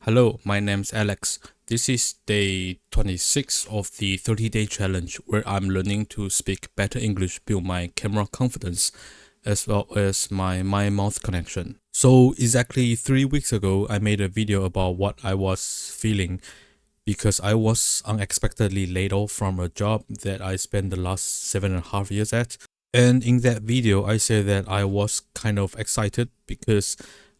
Hello, my name's Alex. This is day 26 of the 30-day challenge where I'm learning to speak better English, build my camera confidence, as well as my mind-mouth connection. So exactly 3 weeks ago, I made a video about what I was feeling because I was unexpectedly laid off from a job that I spent the last 7.5 years at. And in that video, I said that I was kind of excited because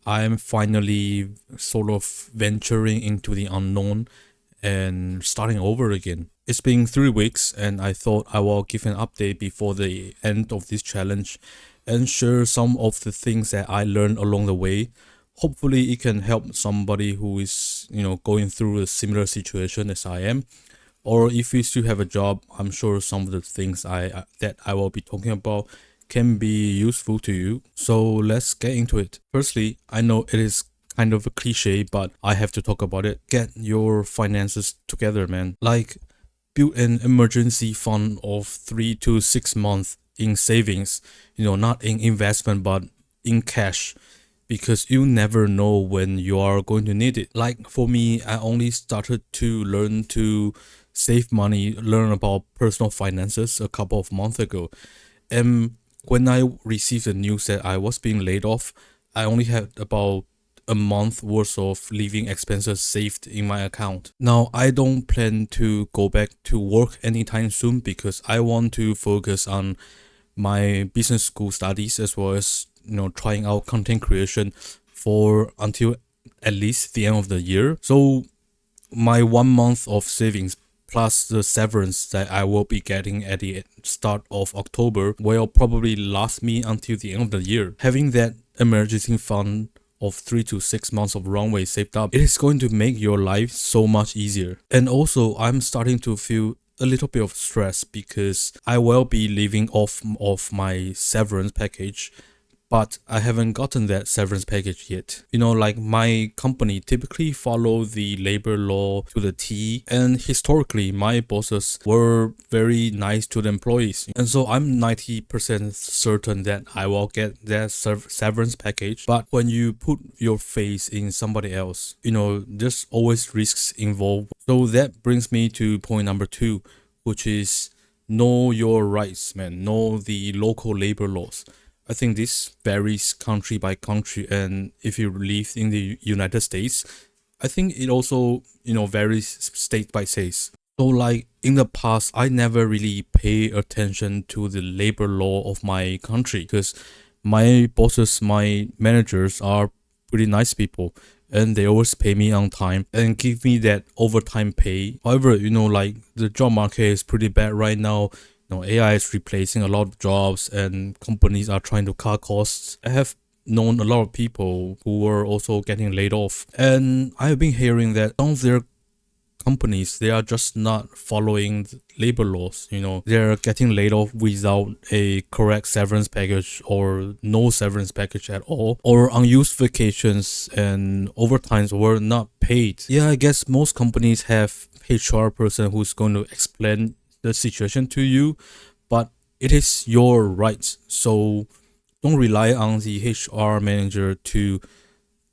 I'm finally sort of venturing into the unknown and starting over again. It's been 3 weeks, and I thought I will give an update before the end of this challenge and share some of the things that I learned along the way. Hopefully, it can help somebody who is, going through a similar situation as I am. Or if you still have a job, I'm sure some of the things that I will be talking about can be useful to you. So let's get into it. Firstly, I know it is kind of a cliche, but I have to talk about it. Get your finances together, man. Like, build an emergency fund of 3 to 6 months in savings, not in investment, but in cash, because you never know when you are going to need it. Like for me, I only started to learn to save money, learn about personal finances a couple of months ago. And when I received the news that I was being laid off, I only had about a month worth of living expenses saved in my account. Now, I don't plan to go back to work anytime soon because I want to focus on my business school studies as well as trying out content creation for until at least the end of the year. So my 1 month of savings plus the severance that I will be getting at the start of October will probably last me until the end of the year. Having that emergency fund of 3 to 6 months of runway saved up, it is going to make your life so much easier. And also, I'm starting to feel a little bit of stress because I will be living off of my severance package, but I haven't gotten that severance package yet. Like my company typically follow the labor law to the T, and historically my bosses were very nice to the employees. And so I'm 90% certain that I will get that severance package. But when you put your face in somebody else, there's always risks involved. So that brings me to point number 2, which is know your rights, man. Know the local labor laws. I think this varies country by country, and if you live in the United States, I think it also, varies state by state. So like in the past, I never really pay attention to the labor law of my country because my bosses, my managers are pretty nice people, and they always pay me on time and give me that overtime pay. However, like the job market is pretty bad right now. AI is replacing a lot of jobs and companies are trying to cut costs. I have known a lot of people who were also getting laid off. And I've been hearing that some of their companies, they are just not following the labor laws. They're getting laid off without a correct severance package or no severance package at all, or unused vacations and overtimes were not paid. Yeah, I guess most companies have HR person who's going to explain the situation to you, but it is your rights. So don't rely on the HR manager to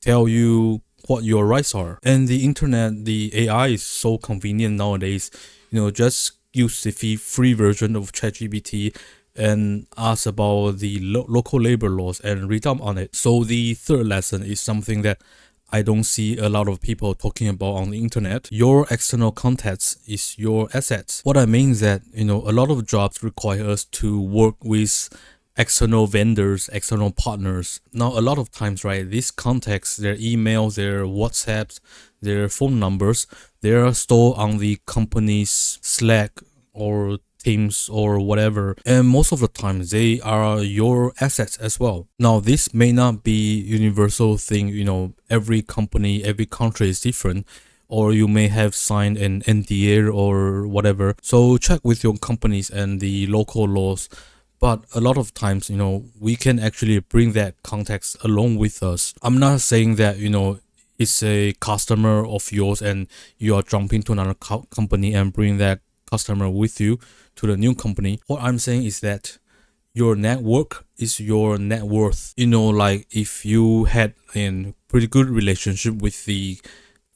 tell you what your rights are. And the internet, the AI is so convenient nowadays. Just use the free version of ChatGPT and ask about the local labor laws and read up on it. So the third lesson is something that I don't see a lot of people talking about on the internet. Your external contacts is your assets. What I mean is that, a lot of jobs require us to work with external vendors, external partners. Now, a lot of times, right, these contacts, their emails, their WhatsApps, their phone numbers, they are stored on the company's Slack or Teams or whatever, and most of the time they are your assets as well. Now, this may not be universal thing. Every company, every country is different, or you may have signed an NDA or whatever. So check with your companies and the local laws. But a lot of times, we can actually bring that context along with us. I'm not saying that, it's a customer of yours and you are jumping to another company and bring that customer with you to the new company. What I'm saying is that your network is your net worth. Like if you had a pretty good relationship with the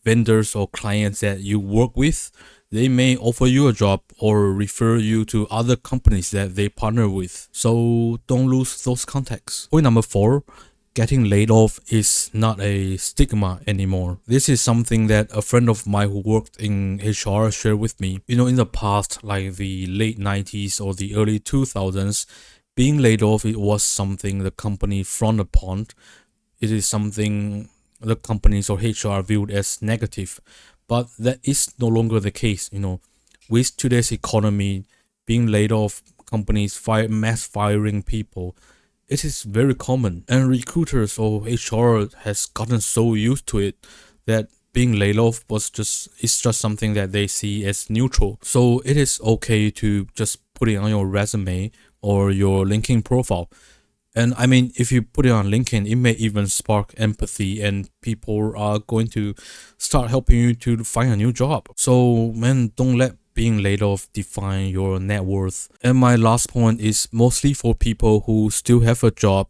vendors or clients that you work with, they may offer you a job or refer you to other companies that they partner with. So don't lose those contacts. Point number 4, getting laid off is not a stigma anymore. This is something that a friend of mine who worked in HR shared with me. You know, in the past, like the late 90s or the early 2000s, being laid off, it was something the company frowned upon. It is something the companies or HR viewed as negative. But that is no longer the case. You know, with today's economy, being laid off, companies mass firing people, it is very common. And recruiters or HR has gotten so used to it that being laid off it's just something that they see as neutral. So it is okay to just put it on your resume or your LinkedIn profile. And I mean, if you put it on LinkedIn, it may even spark empathy and people are going to start helping you to find a new job. So man, don't let being laid off define your net worth. And my last point is mostly for people who still have a job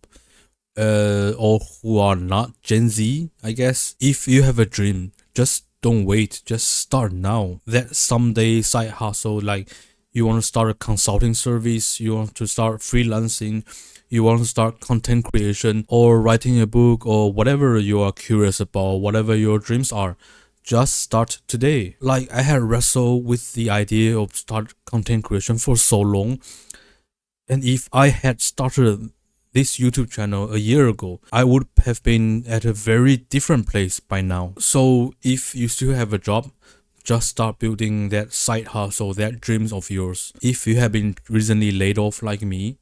or who are not Gen Z, I guess. If you have a dream, just don't wait, just start now. That someday side hustle, like you want to start a consulting service, you want to start freelancing, you want to start content creation or writing a book or whatever you are curious about, whatever your dreams are, just start today. Like I had wrestled with the idea of start content creation for so long. And if I had started this YouTube channel a year ago, I would have been at a very different place by now. So if you still have a job, just start building that side hustle, that dreams of yours. If you have been recently laid off like me,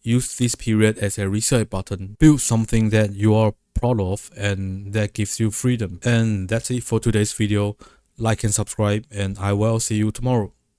use this period as a reset button. Build something that you are proud of and that gives you freedom. And that's it for today's video. Like and subscribe, and I will see you tomorrow.